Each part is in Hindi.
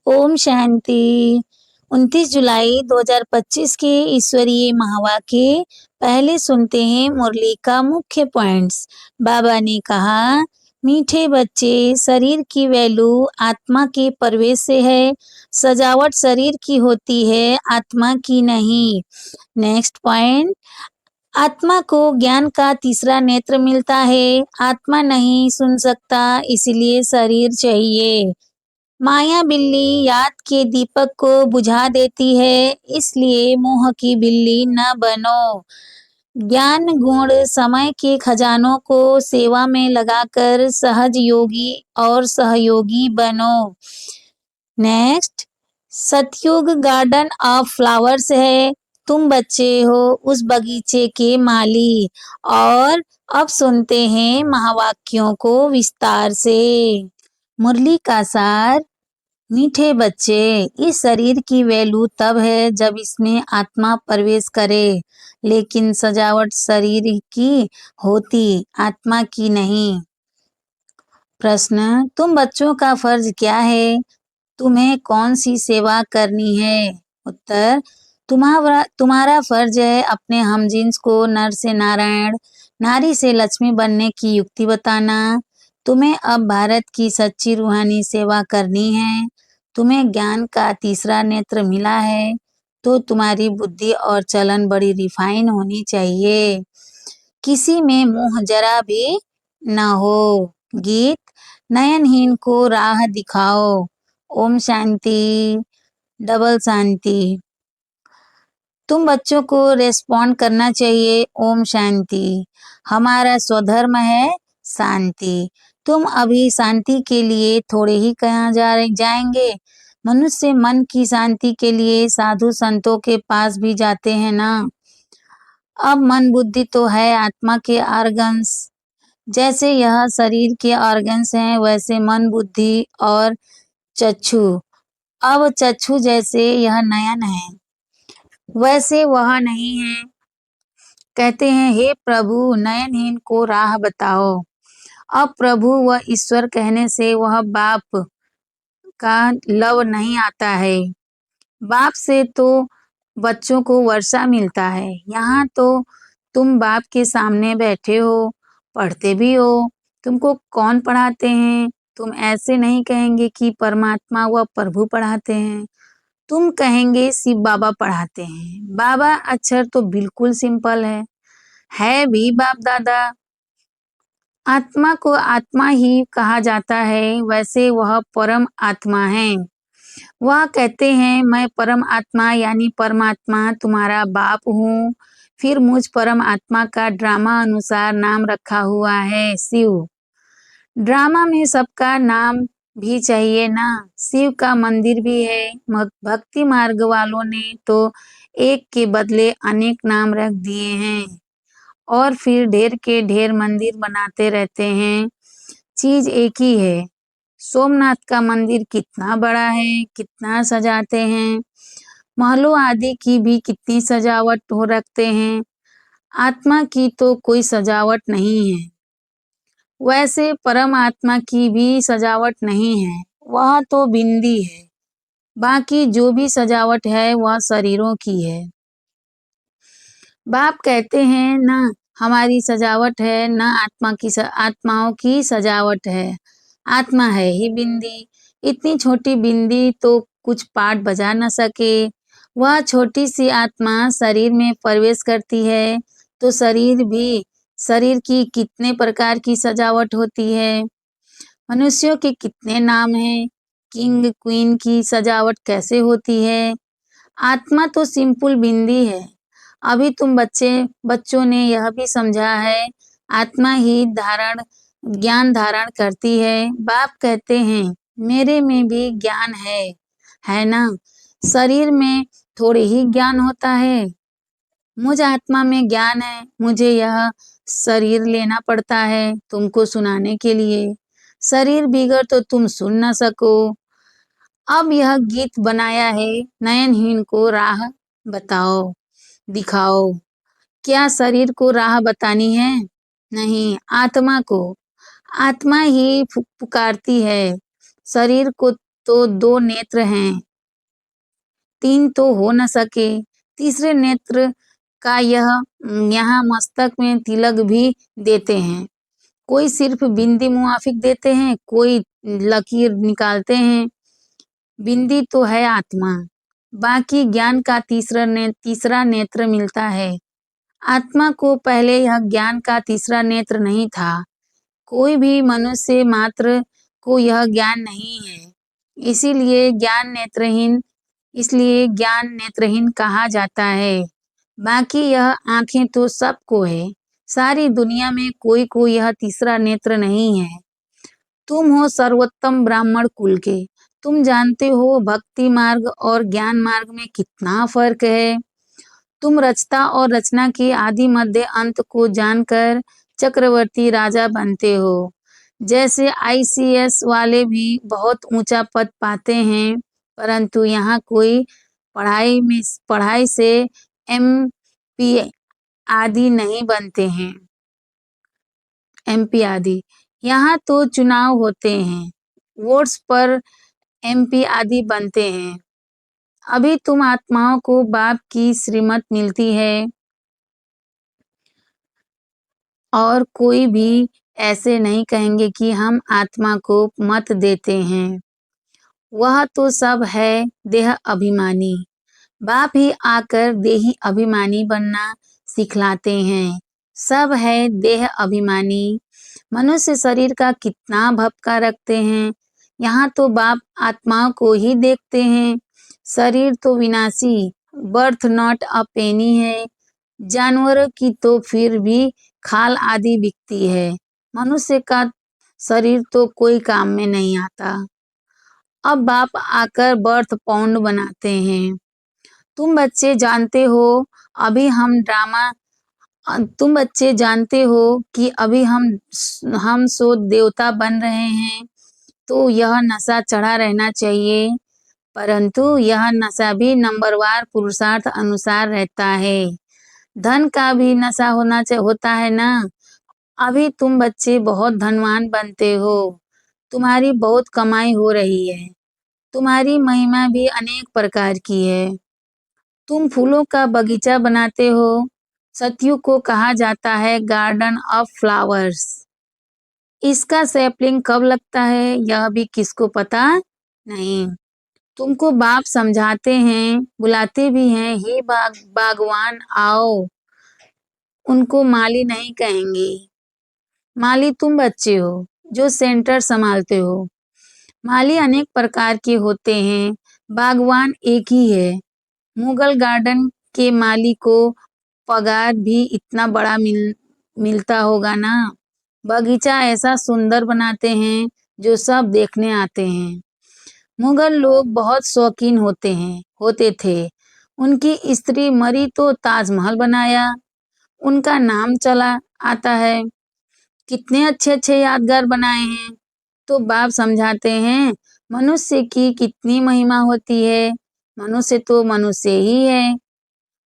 ओम शांति। 29 जुलाई 2025 के ईश्वरीय महावाक्य पहले सुनते हैं मुरली का मुख्य पॉइंट्स। बाबा ने कहा, मीठे बच्चे, शरीर की वैल्यू आत्मा के प्रवेश से है। सजावट शरीर की होती है, आत्मा की नहीं। नेक्स्ट पॉइंट, आत्मा को ज्ञान का तीसरा नेत्र मिलता है। आत्मा नहीं सुन सकता, इसलिए शरीर चाहिए। माया बिल्ली याद के दीपक को बुझा देती है, इसलिए मोह की बिल्ली न बनो। ज्ञान गुण समय के खजानों को सेवा में लगाकर सहज योगी और सहयोगी बनो। नेक्स्ट, सतयुग गार्डन ऑफ फ्लावर्स है। तुम बच्चे हो उस बगीचे के माली। और अब सुनते हैं महावाक्यों को विस्तार से। मुरली का सार, मीठे बच्चे, इस शरीर की वैल्यू तब है जब इसमें आत्मा प्रवेश करे, लेकिन सजावट शरीर की होती, आत्मा की नहीं। प्रश्न, तुम बच्चों का फर्ज क्या है? तुम्हें कौन सी सेवा करनी है? उत्तर, तुम्हारा फर्ज है अपने हमजिन्स को नर से नारायण, नारी से लक्ष्मी बनने की युक्ति बताना। तुम्हें अब भारत की सच्ची रूहानी सेवा करनी है। तुम्हें ज्ञान का तीसरा नेत्र मिला है, तो तुम्हारी बुद्धि और चलन बड़ी रिफाइन होनी चाहिए। किसी में मोह जरा भी न हो। गीत, नयनहीन को राह दिखाओ। ओम शांति, डबल शांति। तुम बच्चों को रेस्पॉन्ड करना चाहिए। ओम शांति। हमारा स्वधर्म है शांति। तुम अभी शांति के लिए थोड़े ही कहाँ जाएंगे? मनुष्य मन की शांति के लिए साधु संतों के पास भी जाते हैं ना। अब मन बुद्धि तो है आत्मा के ऑर्गन्स। जैसे यह शरीर के ऑर्गन्स हैं, वैसे मन बुद्धि और चक्षु। अब चक्षु जैसे यह नयन है, वैसे वह नहीं है। कहते हैं, हे प्रभु, नयनहीन को राह बताओ। अब प्रभु व ईश्वर कहने से वह बाप का लव नहीं आता है। बाप से तो बच्चों को वर्षा मिलता है। यहाँ तो तुम बाप के सामने बैठे हो, पढ़ते भी हो। तुमको कौन पढ़ाते हैं? तुम ऐसे नहीं कहेंगे कि परमात्मा व प्रभु पढ़ाते हैं। तुम कहेंगे शिव बाबा पढ़ाते हैं। बाबा अक्षर तो बिल्कुल सिंपल है भी बाप दादा। आत्मा को आत्मा ही कहा जाता है, वैसे वह परम आत्मा है। वह कहते हैं, मैं परम आत्मा यानी परमात्मा तुम्हारा बाप हूँ। फिर मुझ परम आत्मा का ड्रामा अनुसार नाम रखा हुआ है शिव। ड्रामा में सबका नाम भी चाहिए ना। शिव का मंदिर भी है। भक्ति मार्ग वालों ने तो एक के बदले अनेक नाम रख दिए हैं और फिर ढेर के ढेर मंदिर बनाते रहते हैं। चीज एक ही है। सोमनाथ का मंदिर कितना बड़ा है, कितना सजाते हैं। महलों आदि की भी कितनी सजावट हो रखते हैं। आत्मा की तो कोई सजावट नहीं है। वैसे परमात्मा की भी सजावट नहीं है, वह तो बिंदी है। बाकी जो भी सजावट है वह शरीरों की है। बाप कहते हैं, ना हमारी सजावट है, ना आत्माओं की सजावट है। आत्मा है ही बिंदी। इतनी छोटी बिंदी तो कुछ पाठ बजा न सके। वह छोटी सी आत्मा शरीर में प्रवेश करती है, तो शरीर की कितने प्रकार की सजावट होती है। मनुष्यों के कितने नाम हैं। किंग क्वीन की सजावट कैसे होती है। आत्मा तो सिंपल बिंदी है। अभी तुम बच्चों ने यह भी समझा है, आत्मा ही ज्ञान धारण करती है। बाप कहते हैं, मेरे में भी ज्ञान है ना। शरीर में थोड़े ही ज्ञान होता है। मुझ आत्मा में ज्ञान है। मुझे यह शरीर लेना पड़ता है तुमको सुनाने के लिए। शरीर बिगड़ तो तुम सुन न सको। अब यह गीत बनाया है, नयनहीन को राह बताओ, दिखाओ। क्या शरीर को राह बतानी है? नहीं, आत्मा को। आत्मा ही पुकारती है। शरीर को तो 2 नेत्र हैं, 3 तो हो न सके। तीसरे नेत्र का यहाँ मस्तक में तिलक भी देते हैं। कोई सिर्फ बिंदी मुआफिक देते हैं, कोई लकीर निकालते हैं। बिंदी तो है आत्मा, बाकी ज्ञान का तीसरा नेत्र मिलता है। आत्मा को पहले यह ज्ञान का तीसरा नेत्र नहीं था। कोई भी मनुष्य मात्र को यह ज्ञान नहीं है, इसीलिए ज्ञान नेत्रहीन कहा जाता है। बाकी यह आंखें तो सबको है, सारी दुनिया में कोई को यह तीसरा नेत्र नहीं है। तुम हो सर्वोत्तम ब्राह्मण कुल के, तुम जानते हो भक्ति मार्ग और ज्ञान मार्ग में कितना फर्क है। तुम रचता और रचना के आदि मध्य अंत को जानकर चक्रवर्ती राजा बनते हो। जैसे ICS वाले भी बहुत ऊंचा पद पाते हैं, परंतु यहाँ कोई पढ़ाई से MP आदि नहीं बनते हैं। MP आदि यहाँ तो चुनाव होते हैं, वोट्स पर MP आदि बनते हैं। अभी तुम आत्माओं को बाप की श्रीमत मिलती है और कोई भी ऐसे नहीं कहेंगे कि हम आत्मा को मत देते हैं। वह तो सब है देह अभिमानी। बाप ही आकर देही अभिमानी बनना सिखलाते हैं। सब है देह अभिमानी। मनुष्य शरीर का कितना भपका रखते हैं। यहाँ तो बाप आत्माओं को ही देखते हैं। शरीर तो विनाशी, बर्थ नॉट अ पेनी है। जानवरों की तो फिर भी खाल आदि बिकती है। मनुष्य का शरीर तो कोई काम में नहीं आता। अब बाप आकर बर्थ पाउंड बनाते हैं। तुम बच्चे जानते हो कि अभी हम सो देवता बन रहे हैं, तो यह नशा चढ़ा रहना चाहिए, परंतु यह नशा भी नंबरवार पुरुषार्थ अनुसार रहता है। धन का भी नशा होता है ना। अभी तुम बच्चे बहुत धनवान बनते हो, तुम्हारी बहुत कमाई हो रही है, तुम्हारी महिमा भी अनेक प्रकार की है। तुम फूलों का बगीचा बनाते हो। सतयुग को कहा जाता है गार्डन ऑफ फ्लावर्स। इसका सैपलिंग कब लगता है यह भी किसको पता नहीं। तुमको बाप समझाते हैं, बुलाते भी हैं, हे बागवान आओ। उनको माली नहीं कहेंगे। माली तुम बच्चे हो जो सेंटर संभालते हो। माली अनेक प्रकार के होते हैं, बागवान एक ही है। मुगल गार्डन के माली को पगार भी इतना बड़ा मिलता होगा ना। बगीचा ऐसा सुंदर बनाते हैं जो सब देखने आते हैं। मुगल लोग बहुत शौकीन होते थे। उनकी स्त्री मरी तो ताजमहल बनाया, उनका नाम चला आता है। कितने अच्छे अच्छे यादगार बनाए हैं। तो बाप समझाते हैं मनुष्य की कितनी महिमा होती है। मनुष्य तो मनुष्य ही है।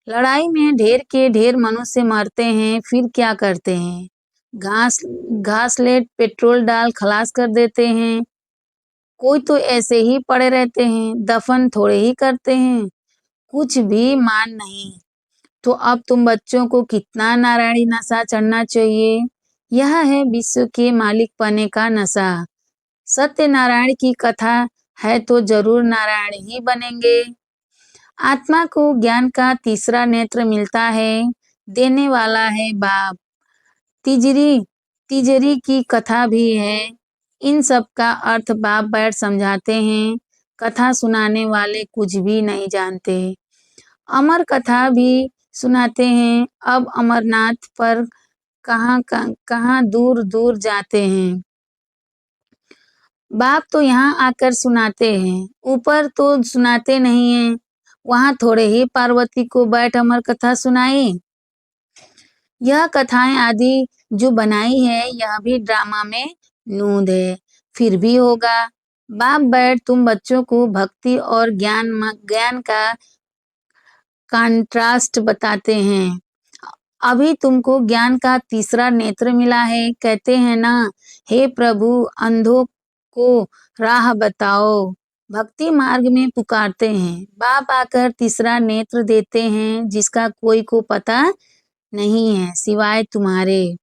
लड़ाई में ढेर के ढेर मनुष्य मरते हैं, फिर क्या करते हैं? घास लेट पेट्रोल डाल खलास कर देते हैं। कोई तो ऐसे ही पड़े रहते हैं, दफन थोड़े ही करते हैं, कुछ भी मान नहीं। तो अब तुम बच्चों को कितना नारायणी नशा चढ़ना चाहिए। यह है विश्व के मालिक पने का नशा। सत्यनारायण की कथा है तो जरूर नारायण ही बनेंगे। आत्मा को ज्ञान का तीसरा नेत्र मिलता है, देने वाला है बाप। तिजरी की कथा भी है। इन सब का अर्थ बाप बैठ समझाते हैं। कथा सुनाने वाले कुछ भी नहीं जानते। अमर कथा भी सुनाते हैं। अब अमरनाथ पर कहाँ दूर दूर जाते हैं। बाप तो यहाँ आकर सुनाते हैं, ऊपर तो सुनाते नहीं हैं। वहाँ थोड़े ही पार्वती को बैठ अमर कथा सुनाई। यह कथाएं आदि जो बनाई है यह भी ड्रामा में नूंद है, फिर भी होगा। बाप बैठ तुम बच्चों को भक्ति और ज्ञान का कंट्रास्ट बताते हैं। अभी तुमको ज्ञान का तीसरा नेत्र मिला है, कहते हैं ना, हे प्रभु अंधों को राह बताओ। भक्ति मार्ग में पुकारते हैं। बाप आकर तीसरा नेत्र देते हैं जिसका कोई को पता नहीं है सिवाय तुम्हारे।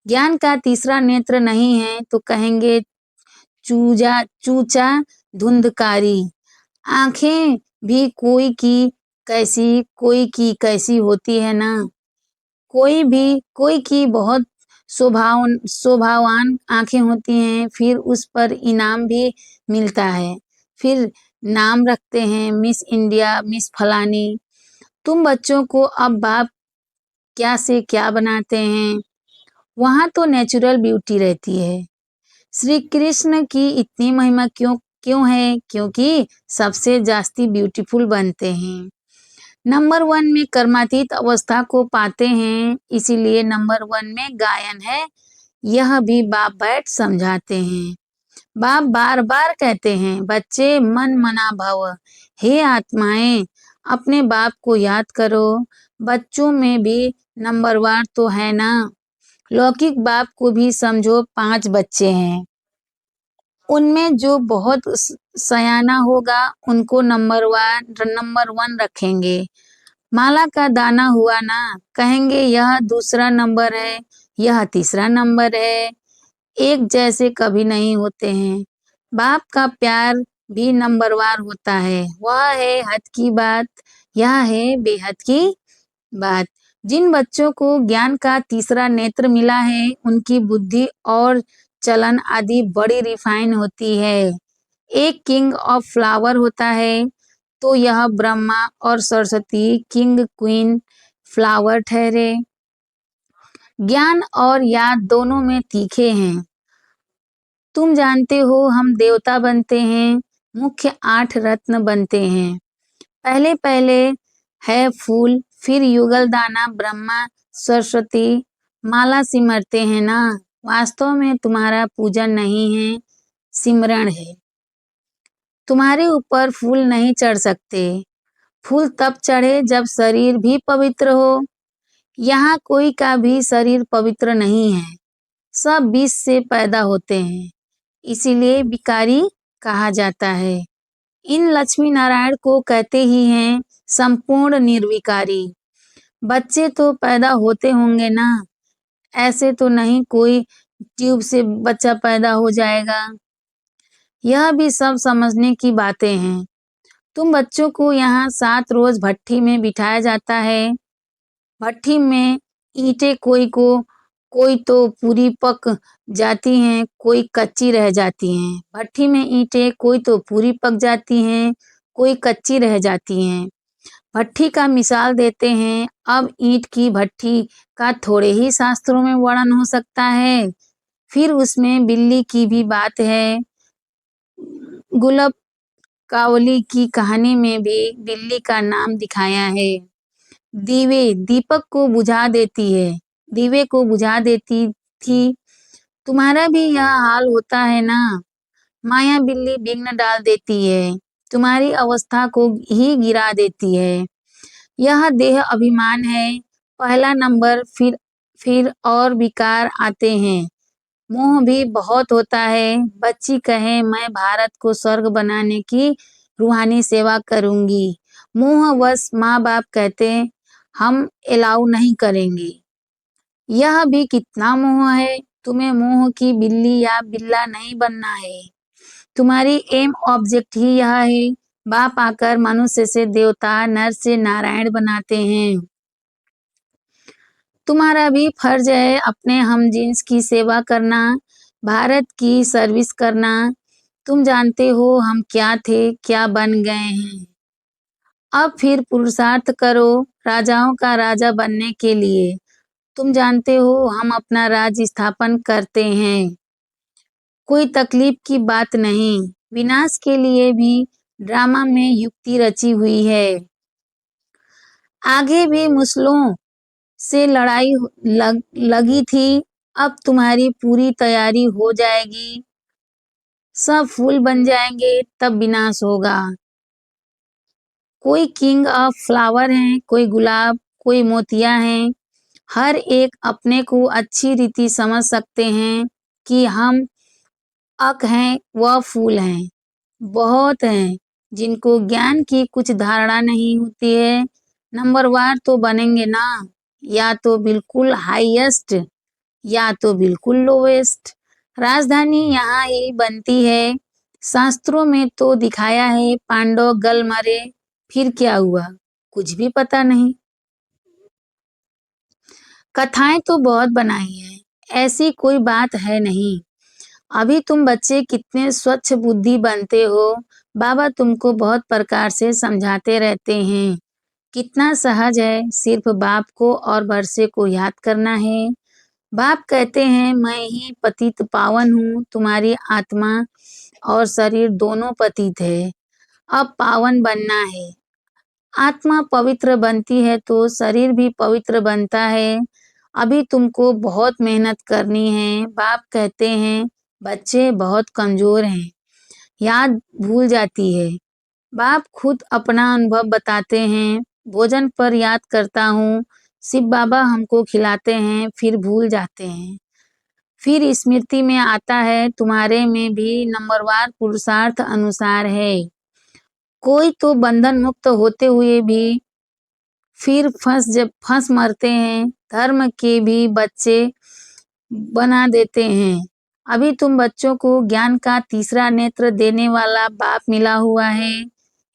ज्ञान का तीसरा नेत्र नहीं है तो कहेंगे चूचा धुंधकारी। आंखें भी कोई की कैसी होती है ना। कोई की बहुत शोभावान आंखें होती हैं, फिर उस पर इनाम भी मिलता है, फिर नाम रखते हैं मिस इंडिया, मिस फलानी। तुम बच्चों को अब बाप क्या से क्या बनाते हैं, वहां तो नेचुरल ब्यूटी रहती है। श्री कृष्ण की इतनी महिमा क्यों है? क्योंकि सबसे जास्ती ब्यूटीफुल बनते हैं। नंबर 1 में कर्मातीत अवस्था को पाते हैं, इसीलिए नंबर 1 में गायन है। यह भी बाप बैठ समझाते हैं। बाप बार बार कहते हैं, बच्चे मन मना भव। हे आत्माएं, अपने बाप को याद करो। बच्चों में भी नंबरवार तो है ना। लौकिक बाप को भी समझो 5 बच्चे हैं। उनमें जो बहुत सयाना होगा उनको नंबर 1 रखेंगे। माला का दाना हुआ ना, कहेंगे यह दूसरा नंबर है, यह तीसरा नंबर है। एक जैसे कभी नहीं होते हैं। बाप का प्यार भी नंबरवार होता है। वह है हद की बात, यह है बेहद की बात। जिन बच्चों को ज्ञान का तीसरा नेत्र मिला है, उनकी बुद्धि और चलन आदि बड़ी रिफाइन होती है। एक किंग ऑफ फ्लावर होता है, तो यह ब्रह्मा और सरस्वती किंग क्वीन फ्लावर ठहरे। ज्ञान और याद दोनों में तीखे हैं। तुम जानते हो हम देवता बनते हैं, मुख्य 8 रत्न बनते हैं। पहले पहले है फूल, फिर युगल दाना, ब्रह्मा सरस्वती माला सिमरते हैं ना। वास्तव में तुम्हारा पूजन नहीं है, सिमरण है। तुम्हारे ऊपर फूल नहीं चढ़ सकते। फूल तब चढ़े जब शरीर भी पवित्र हो। यहाँ कोई का भी शरीर पवित्र नहीं है, सब विष से पैदा होते हैं, इसीलिए विकारी कहा जाता है। इन लक्ष्मी नारायण को कहते ही हैं संपूर्ण निर्विकारी। बच्चे तो पैदा होते होंगे ना, ऐसे तो नहीं कोई ट्यूब से बच्चा पैदा हो जाएगा। यह भी सब समझने की बातें हैं। तुम बच्चों को यहाँ 7 रोज भट्ठी में बिठाया जाता है। भट्ठी में ईंटें कोई तो पूरी पक जाती हैं, कोई कच्ची रह जाती हैं। भट्ठी में ईंटें कोई तो पूरी पक जाती हैं, कोई कच्ची रह जाती हैं। भट्ठी का मिसाल देते हैं। अब ईंट की भट्ठी का थोड़े ही शास्त्रों में वर्णन हो सकता है। फिर उसमें बिल्ली की भी बात है। गुलब कावली की कहानी में भी बिल्ली का नाम दिखाया है। दीपक को बुझा देती है, दीवे को बुझा देती थी। तुम्हारा भी यह हाल होता है ना। माया बिल्ली विघ्न डाल देती है, तुम्हारी अवस्था को ही गिरा देती है। यह देह अभिमान है पहला नंबर, फिर और विकार आते हैं। मोह भी बहुत होता है। बच्ची कहे मैं भारत को स्वर्ग बनाने की रूहानी सेवा करूंगी। मोहवश माँ बाप कहते हम अलाउ नहीं करेंगे। यह भी कितना मोह है। तुम्हें मोह की बिल्ली या बिल्ला नहीं बनना है। तुम्हारी एम ऑब्जेक्ट ही यह है। बाप आकर मनुष्य से देवता, नर से नारायण बनाते हैं। तुम्हारा भी फर्ज है अपने हमजिन्स की सेवा करना, भारत की सर्विस करना। तुम जानते हो हम क्या थे, क्या बन गए हैं। अब फिर पुरुषार्थ करो राजाओं का राजा बनने के लिए। तुम जानते हो हम अपना राज्य स्थापन करते हैं। कोई तकलीफ की बात नहीं। विनाश के लिए भी ड्रामा में युक्ति रची हुई है। आगे भी मुसलों से लड़ाई लगी थी, अब तुम्हारी पूरी तैयारी हो जाएगी। सब फूल बन जाएंगे, तब विनाश होगा। कोई किंग ऑफ फ्लावर हैं, कोई गुलाब, कोई मोतिया हैं। हर एक अपने को अच्छी रीति समझ सकते हैं कि हम अक हैं, वह फूल हैं। बहुत हैं जिनको ज्ञान की कुछ धारणा नहीं होती है। नंबरवार तो बनेंगे ना, या तो बिल्कुल हाईएस्ट या तो बिल्कुल लोवेस्ट। राजधानी यहाँ ही बनती है। शास्त्रों में तो दिखाया है पांडव गल मरे, फिर क्या हुआ कुछ भी पता नहीं। कथाएं तो बहुत बनाई हैं, ऐसी कोई बात है नहीं। अभी तुम बच्चे कितने स्वच्छ बुद्धि बनते हो, बाबा तुमको बहुत प्रकार से समझाते रहते हैं। कितना सहज है, सिर्फ बाप को और बरसे को याद करना है। बाप कहते हैं मैं ही पतित पावन हूँ, तुम्हारी आत्मा और शरीर दोनों पतित है, अब पावन बनना है। आत्मा पवित्र बनती है तो शरीर भी पवित्र बनता है। अभी तुमको बहुत मेहनत करनी है। बाप कहते हैं बच्चे बहुत कमजोर हैं, याद भूल जाती है। बाप खुद अपना अनुभव बताते हैं, भोजन पर याद करता हूँ, शिव बाबा हमको खिलाते हैं फिर भूल जाते हैं। फिर स्मृति में आता है तुम्हारे में भी नंबरवार पुरुषार्थ अनुसार है। कोई तो बंधन मुक्त होते हुए भी फिर फंस मरते हैं, धर्म के भी बच्चे बना देते हैं। अभी तुम बच्चों को ज्ञान का तीसरा नेत्र देने वाला बाप मिला हुआ है।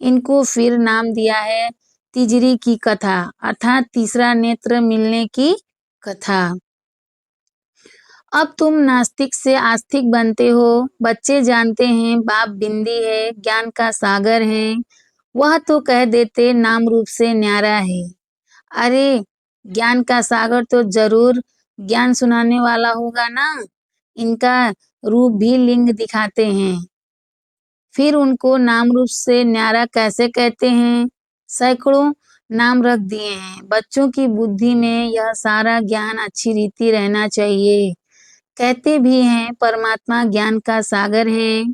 इनको फिर नाम दिया है तिजरी की कथा, अर्थात तीसरा नेत्र मिलने की कथा। अब तुम नास्तिक से आस्तिक बनते हो। बच्चे जानते हैं बाप बिंदी है, ज्ञान का सागर है। वह तो कह देते नाम रूप से न्यारा है। अरे ज्ञान का सागर तो जरूर ज्ञान सुनाने वाला होगा ना। इनका रूप भी लिंग दिखाते हैं, फिर उनको नाम रूप से न्यारा कैसे कहते हैं। सैकड़ों नाम रख दिए हैं। बच्चों की बुद्धि में यह सारा ज्ञान अच्छी रीति रहना चाहिए। कहते भी हैं परमात्मा ज्ञान का सागर है।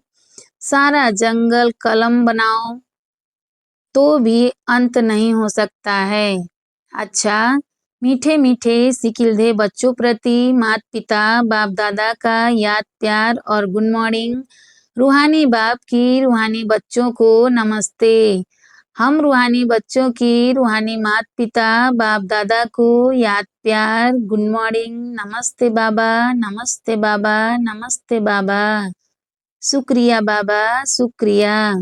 सारा जंगल कलम बनाओ तो भी अंत नहीं हो सकता है। अच्छा, मीठे मीठे सिकिलधे बच्चों प्रति माता पिता बाप दादा का याद प्यार और गुड मॉर्निंग। रूहानी बाप की रूहानी बच्चों को नमस्ते। हम रूहानी बच्चों की रूहानी माता पिता बाप दादा को याद प्यार गुड मॉर्निंग। नमस्ते बाबा, नमस्ते बाबा, नमस्ते बाबा। शुक्रिया बाबा, शुक्रिया।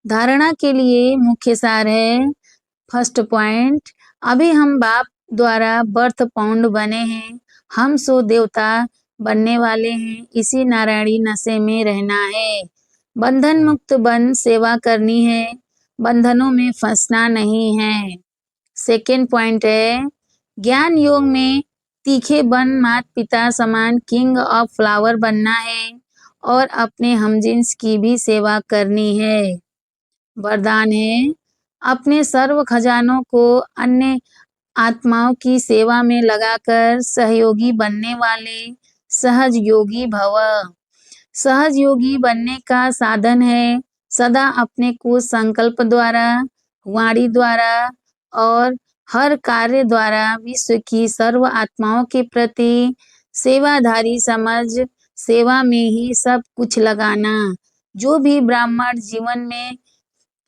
धारणा के लिए मुख्य सार है। फर्स्ट पॉइंट, अभी हम बाप द्वारा बर्थ पाउंड बने हैं, हम सो देवता बनने वाले हैं। इसी नारायणी नशे में रहना है। बंधन मुक्त बन सेवा करनी है, बंधनों में फंसना नहीं है। सेकेंड पॉइंट है ज्ञान योग में तीखे बन माता पिता समान किंग ऑफ फ्लावर बनना है और अपने हमजिन्स की भी सेवा करनी है। वरदान है अपने सर्व खजानों को अन्य आत्माओं की सेवा में लगाकर सहयोगी बनने वाले सहज योगी भव। सहज योगी बनने का साधन है सदा अपने को संकल्प द्वारा, वाणी द्वारा और हर कार्य द्वारा विश्व की सर्व आत्माओं के प्रति सेवाधारी समझ सेवा में ही सब कुछ लगाना। जो भी ब्राह्मण जीवन में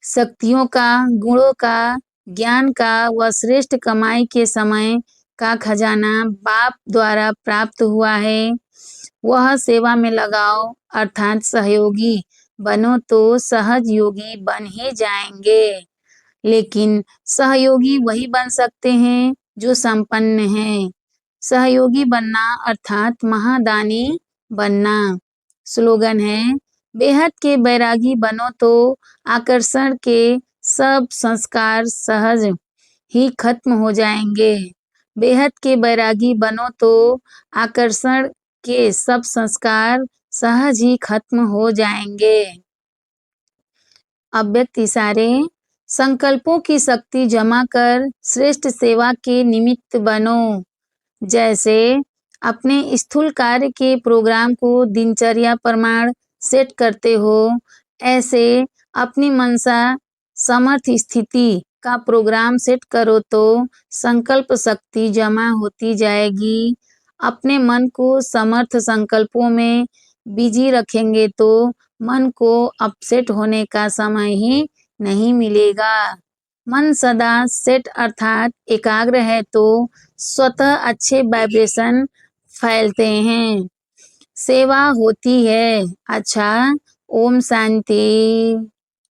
शक्तियों का, गुणों का, ज्ञान का व श्रेष्ठ कमाई के समय का खजाना बाप द्वारा प्राप्त हुआ है, वह सेवा में लगाओ, अर्थात सहयोगी बनो तो सहज योगी बन ही जाएंगे। लेकिन सहयोगी वही बन सकते हैं जो संपन्न हैं। सहयोगी बनना अर्थात महादानी बनना। स्लोगन है बेहद के बैरागी बनो तो आकर्षण के सब संस्कार सहज ही खत्म हो जाएंगे। बेहद के बैरागी बनो तो आकर्षण के सब संस्कार सहज ही खत्म हो जाएंगे। अव्यक्त इशारे, संकल्पों की शक्ति जमा कर श्रेष्ठ सेवा के निमित्त बनो। जैसे अपने स्थूल कार्य के प्रोग्राम को दिनचर्या प्रमाण सेट करते हो, ऐसे अपनी मनसा समर्थ स्थिति का प्रोग्राम सेट करो तो संकल्प शक्ति जमा होती जाएगी। अपने मन को समर्थ संकल्पों में बिजी रखेंगे तो मन को अपसेट होने का समय ही नहीं मिलेगा। मन सदा सेट अर्थात एकाग्र है तो स्वतः अच्छे वाइब्रेशन फैलते हैं, सेवा होती है। अच्छा, ओम शांति।